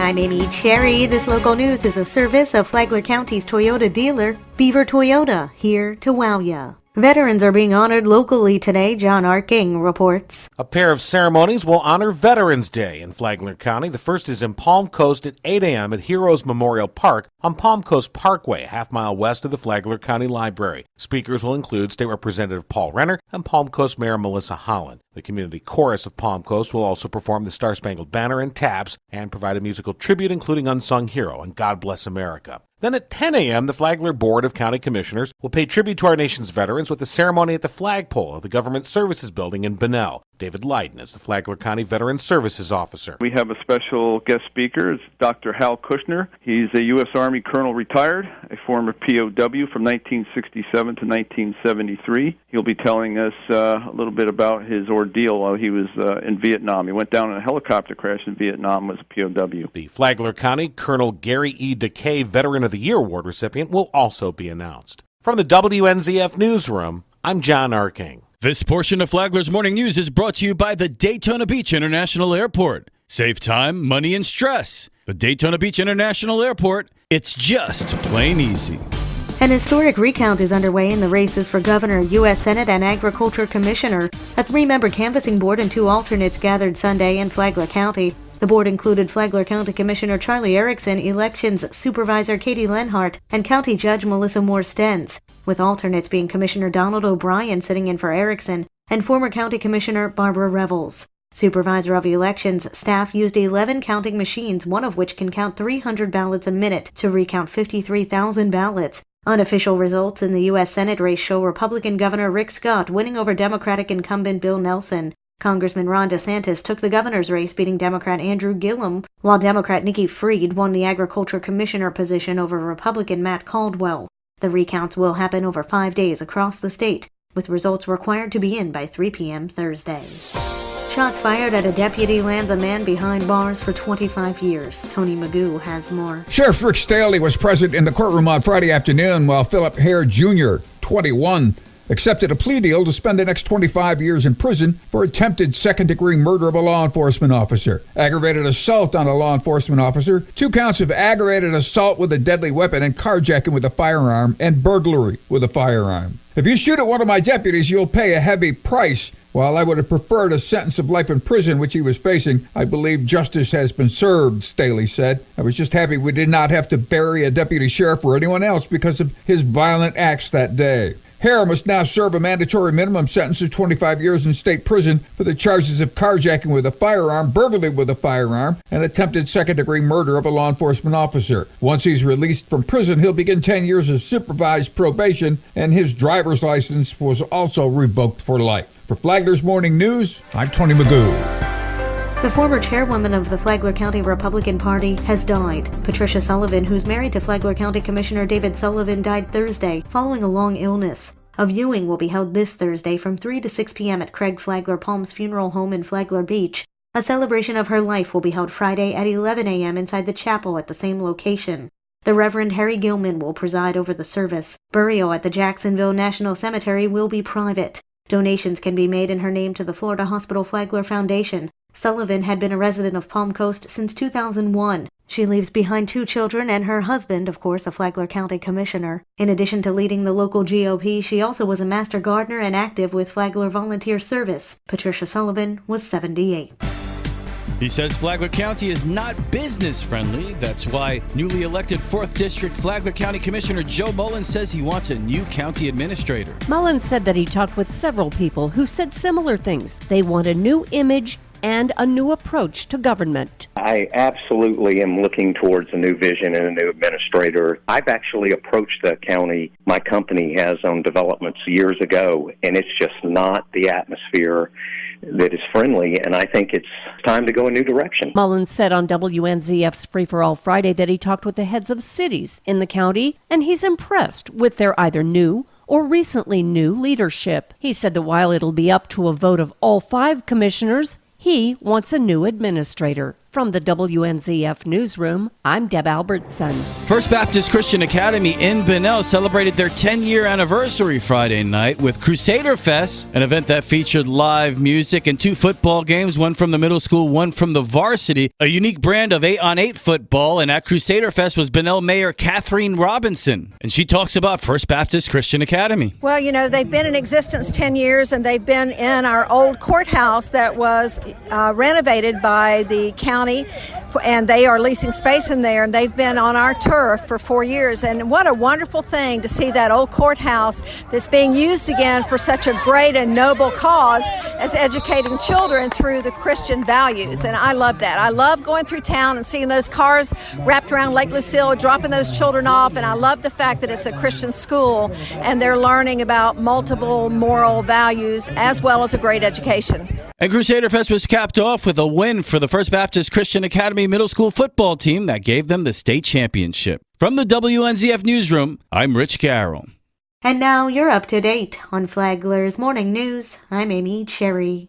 I'm Amy Cherry. This local news is a service of Flagler County's Toyota dealer, Beaver Toyota, here to wow ya. Veterans are being honored locally today, John Arking reports. A pair of ceremonies will honor Veterans Day in Flagler County. The first is in Palm Coast at 8 a.m. at Heroes Memorial Park on Palm Coast Parkway, half-mile west of the Flagler County Library. Speakers will include State Representative Paul Renner and Palm Coast Mayor Melissa Holland. The community chorus of Palm Coast will also perform the Star-Spangled Banner and taps and provide a musical tribute including Unsung Hero and God Bless America. Then at 10 a.m., the Flagler Board of County Commissioners will pay tribute to our nation's veterans with a ceremony at the flagpole of the Government Services Building in Bunnell. David Leiden is the Flagler County Veteran Services Officer. We have a special guest speaker. It's Dr. Hal Kushner. He's a U.S. Army Colonel retired, a former POW from 1967 to 1973. He'll be telling us a little bit about his ordeal while he was in Vietnam. He went down in a helicopter crash in Vietnam as a POW. The Flagler County Colonel Gary E. DeKay Veteran of the Year Award recipient will also be announced. From the WNZF Newsroom, I'm John Arking. This portion of Flagler's Morning News is brought to you by the Daytona Beach International Airport. Save time, money, and stress. The Daytona Beach International Airport, it's just plain easy. An historic recount is underway in the races for governor, U.S. Senate, and agriculture commissioner. A 3-member canvassing board and 2 alternates gathered Sunday in Flagler County. The board included Flagler County Commissioner Charlie Erickson, Elections Supervisor Katie Lenhart, and County Judge Melissa Moore-Stentz, with alternates being Commissioner Donald O'Brien sitting in for Erickson and former County Commissioner Barbara Revels. Supervisor of Elections staff used 11 counting machines, one of which can count 300 ballots a minute, to recount 53,000 ballots. Unofficial results in the U.S. Senate race show Republican Governor Rick Scott winning over Democratic incumbent Bill Nelson. Congressman Ron DeSantis took the governor's race, beating Democrat Andrew Gillum, while Democrat Nikki Fried won the agriculture commissioner position over Republican Matt Caldwell. The recounts will happen over 5 days across the state, with results required to be in by 3 p.m. Thursday. Shots fired at a deputy lands a man behind bars for 25 years. Tony Magoo has more. Sheriff Rick Staley was present in the courtroom on Friday afternoon while Philip Hare Jr., 21, accepted a plea deal to spend the next 25 years in prison for attempted second-degree murder of a law enforcement officer, aggravated assault on a law enforcement officer, 2 counts of aggravated assault with a deadly weapon and carjacking with a firearm, and burglary with a firearm. If you shoot at one of my deputies, you'll pay a heavy price. While I would have preferred a sentence of life in prison, which he was facing, I believe justice has been served, Staley said. I was just happy we did not have to bury a deputy sheriff or anyone else because of his violent acts that day. Hare must now serve a mandatory minimum sentence of 25 years in state prison for the charges of carjacking with a firearm, burglary with a firearm, and attempted second-degree murder of a law enforcement officer. Once he's released from prison, he'll begin 10 years of supervised probation, and his driver's license was also revoked for life. For Flagler's Morning News, I'm Tony Magoo. The former chairwoman of the Flagler County Republican Party has died. Patricia Sullivan, who's married to Flagler County Commissioner David Sullivan, died Thursday following a long illness. A viewing will be held this Thursday from 3 to 6 p.m. at Craig Flagler Palms Funeral Home in Flagler Beach. A celebration of her life will be held Friday at 11 a.m. inside the chapel at the same location. The Reverend Harry Gilman will preside over the service. Burial at the Jacksonville National Cemetery will be private. Donations can be made in her name to the Florida Hospital Flagler Foundation. Sullivan had been a resident of Palm Coast since 2001. She leaves behind 2 children and her husband, of course, a Flagler County Commissioner. In addition to leading the local GOP, she also was a master gardener and active with Flagler Volunteer Service. Patricia Sullivan was 78. He says Flagler County is not business-friendly. That's why newly elected 4th District Flagler County Commissioner Joe Mullins says he wants a new county administrator. Mullins said that he talked with several people who said similar things. They want a new image and a new approach to government. I absolutely am looking towards a new vision and a new administrator. I've actually approached the county my company has on developments years ago, and it's just not the atmosphere that is friendly, and I think it's time to go a new direction. Mullins said on WNZF's Free for All Friday that he talked with the heads of cities in the county, and he's impressed with their either new or recently new leadership. He said that while it'll be up to a vote of all 5 commissioners, he wants a new administrator. From the WNZF Newsroom, I'm Deb Albertson. First Baptist Christian Academy in Bunnell celebrated their 10-year anniversary Friday night with Crusader Fest, an event that featured live music and 2 football games, one from the middle school, one from the varsity, a unique brand of 8-on-8 football. And at Crusader Fest was Bunnell Mayor Kathleen Robinson, and she talks about First Baptist Christian Academy. Well, you know, they've been in existence 10 years, and they've been in our old courthouse that was renovated by the county, and they are leasing space in there, and they've been on our turf for 4 years. And what a wonderful thing to see that old courthouse that's being used again for such a great and noble cause as educating children through the Christian values. And I love that. I love going through town and seeing those cars wrapped around Lake Lucille, dropping those children off. And I love the fact that it's a Christian school and they're learning about multiple moral values as well as a great education. And Crusader Fest was capped off with a win for the First Baptist Christian Academy middle school football team that gave them the state championship. From the WNZF Newsroom, I'm Rich Carroll. And now you're up to date on Flagler's Morning News. I'm Amy Cherry.